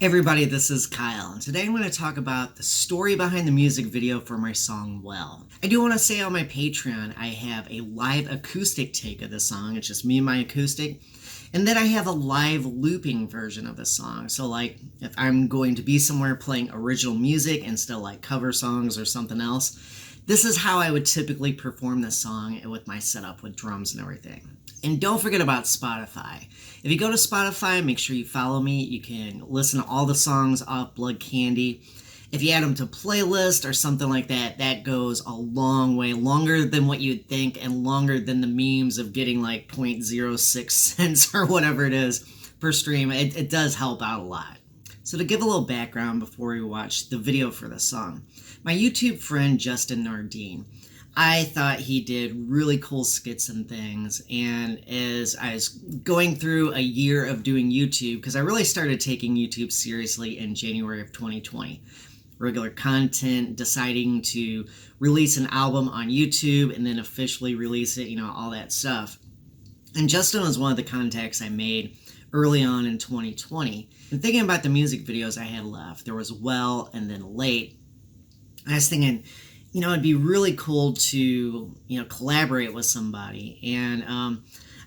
Everybody, this is Kyle, and today I'm going to talk about the story behind the music video for my song Well. I do want to say on my Patreon I have a live acoustic take of the song. It's just me and my acoustic. And then I have a live looping version of the song. So like if I'm going to be somewhere playing original music instead of like cover songs or something else, this is how I would typically perform this song with my setup with drums and everything. And don't forget about Spotify. If you go to Spotify, make sure you follow me. You can listen to all the songs off Blood Candy. If you add them to playlist or something like that, that goes a long way, longer than what you'd think and longer than the memes of getting like 0.06 cents or whatever it is per stream. It does help out a lot. So to give a little background before we watch the video for the song, my YouTube friend Justin Nardine, I thought he did really cool skits and things, and as I was going through a year of doing YouTube, because I really started taking YouTube seriously in January of 2020, regular content, deciding to release an album on YouTube and then officially release it, all that stuff. And Justin was one of the contacts I made early on in 2020. And thinking about the music videos I had left, there was Well and then Late. I was thinking, it'd be really cool to, collaborate with somebody. And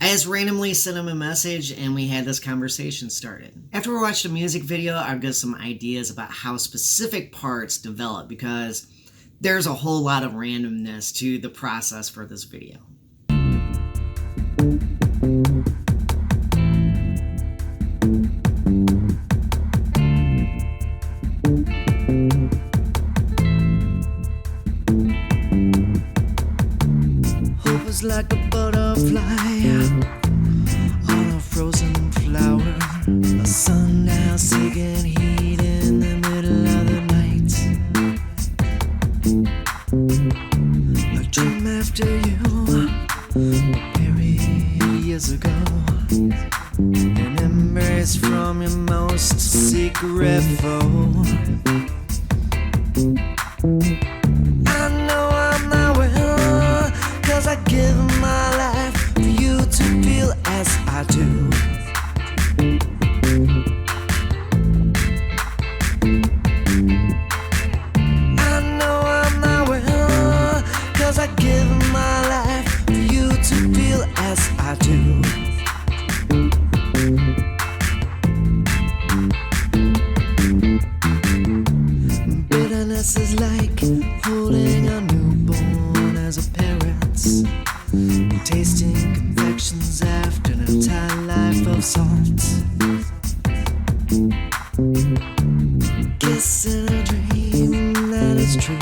I just randomly sent him a message and we had this conversation started. After we watched the music video, I've got some ideas about how specific parts develop because there's a whole lot of randomness to the process for this video. Like a butterfly on a frozen flower, a sun now seeking heat in the middle of the night. A dream after you, buried years ago, an embrace from your most secret foe. I give my life for you to feel as I do. I know I'm not well, 'cause I give my life for you to feel as I do. Bitterness is like holding a newborn as a parent, tasting confections after an entire life of salt. Kissing a dream that is true.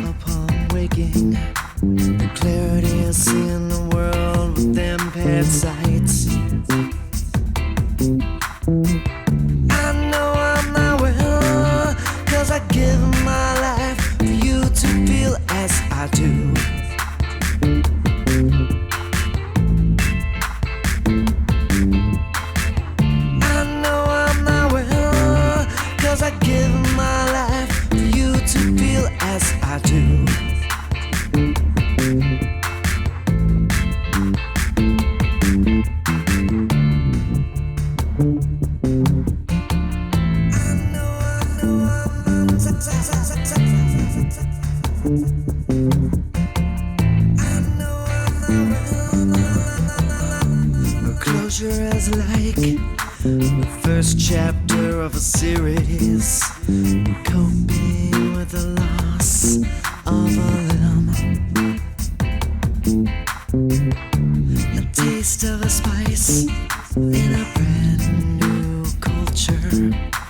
Upon waking, the clarity of seeing the world with them paired sights. I know I'm not well, 'cause I give my life for you to feel as I do. I give my life for you to feel as I do. Closure is like the first chapter of a series, coping with the loss of a limb, a taste of a spice in a brand new culture,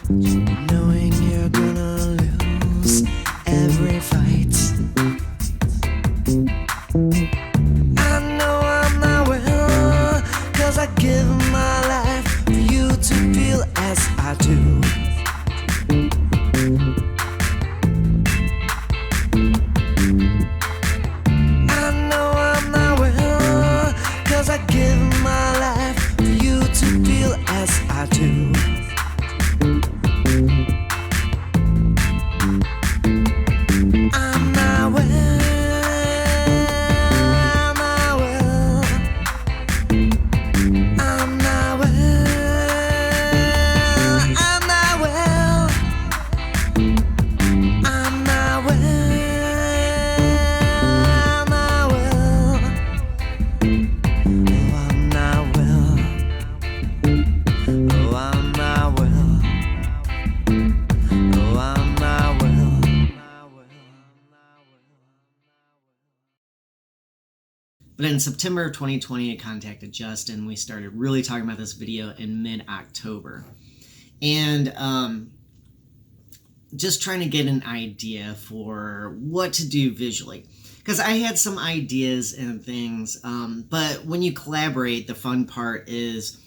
knowing you're gonna lose every fight. I know I'm not well, 'cause I give my life for you to feel as I do. I know I'm not well, 'cause I give my life for you to feel as I do. I'm not well. I'm not well. But in September of 2020, I contacted Justin. We started really talking about this video in mid-October. And just trying to get an idea for what to do visually. Because I had some ideas and things, but when you collaborate, the fun part is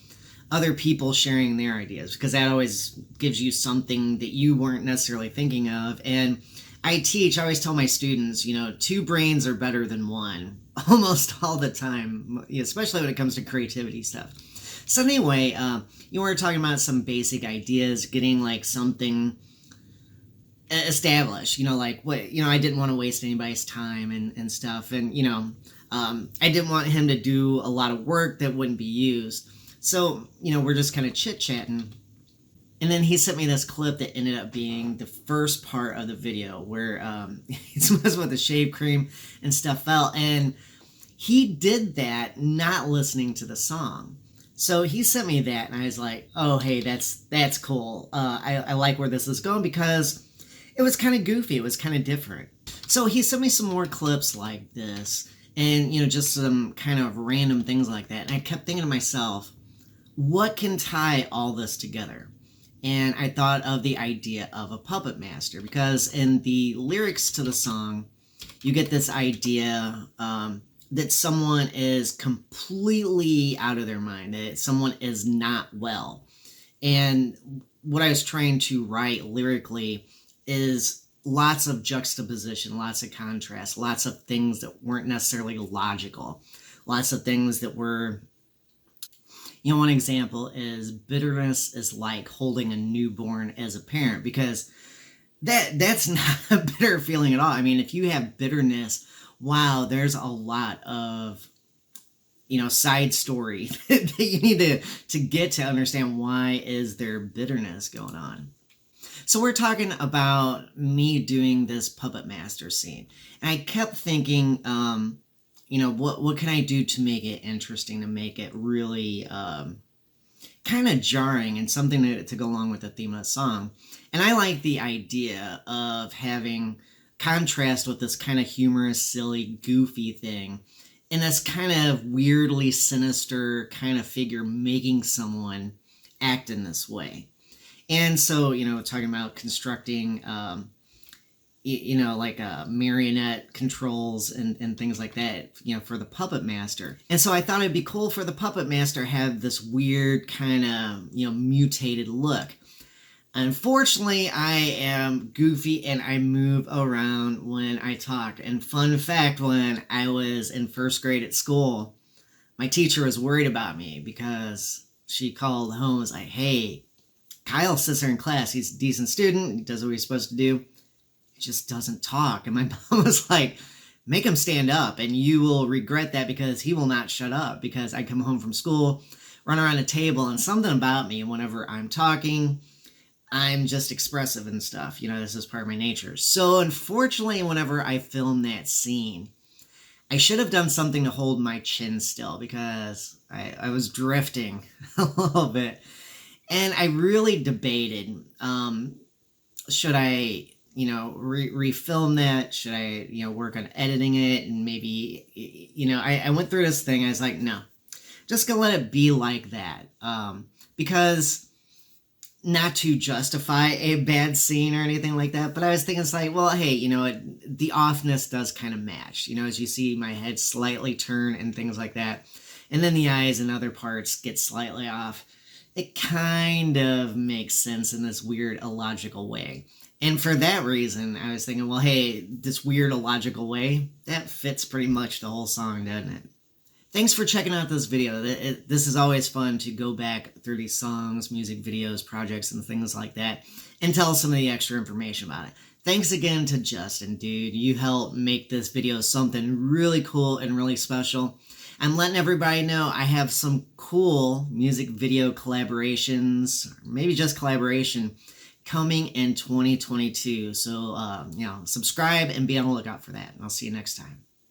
other people sharing their ideas, because that always gives you something that you weren't necessarily thinking of. And I always tell my students, you know, 2 brains are better than 1 almost all the time, especially when it comes to creativity stuff. So anyway, you were talking about some basic ideas, getting like something established, you know, like what, you know, I didn't want to waste anybody's time and stuff. And, you know, I didn't want him to do a lot of work that wouldn't be used. So, you know, we're just kind of chit-chatting. And then he sent me this clip that ended up being the first part of the video where he's messing with the shave cream and stuff fell. And he did that not listening to the song. So he sent me that and I was like, oh, hey, that's cool. I like where this is going because it was kind of goofy. It was kind of different. So he sent me some more clips like this and, you know, just some kind of random things like that. And I kept thinking to myself, what can tie all this together? And I thought of the idea of a puppet master, because in the lyrics to the song, you get this idea that someone is completely out of their mind, that someone is not well. And what I was trying to write lyrically is lots of juxtaposition, lots of contrast, lots of things that weren't necessarily logical, lots of things that were, you know, one example is bitterness is like holding a newborn as a parent, because that's not a bitter feeling at all. I mean, if you have bitterness, wow, there's a lot of, you know, side story that you need to get to understand why is there bitterness going on. So we're talking about me doing this puppet master scene. And I kept thinking, you know, what can I do to make it interesting, to make it really kind of jarring and something to go along with the theme of the song. And I like the idea of having contrast with this kind of humorous, silly, goofy thing and this kind of weirdly sinister kind of figure making someone act in this way. And so, you know, talking about constructing, you know, like marionette controls and things like that, you know, for the puppet master. And so I thought it'd be cool for the puppet master to have this weird kind of, you know, mutated look. Unfortunately, I am goofy and I move around when I talk. And fun fact, when I was in first grade at school, my teacher was worried about me because she called home and was like, hey, Kyle sits there in class. He's a decent student. He does what he's supposed to do. He just doesn't talk. And my mom was like, make him stand up and you will regret that because he will not shut up. Because I come home from school, run around a table, and something about me, whenever I'm talking, I'm just expressive and stuff. You know, this is part of my nature. So unfortunately, whenever I filmed that scene, I should have done something to hold my chin still because I was drifting a little bit. And I really debated, should I, you know, refilm that? Should I, you know, work on editing it? And maybe, you know, I went through this thing. I was like, no, just gonna let it be like that. Because not to justify a bad scene or anything like that, but I was thinking, it's like, well, hey, you know, the offness does kind of match. You know, as you see my head slightly turn and things like that. And then the eyes and other parts get slightly off. It kind of makes sense in this weird illogical way. And for that reason, I was thinking, well, hey, this weird illogical way, that fits pretty much the whole song, doesn't it? Thanks for checking out this video. This is always fun to go back through these songs, music videos, projects, and things like that, and tell some of the extra information about it. Thanks again to Justin, dude. You helped make this video something really cool and really special. I'm letting everybody know I have some cool music video collaborations, maybe just collaboration, coming in 2022. So, you know, subscribe and be on the lookout for that. And I'll see you next time.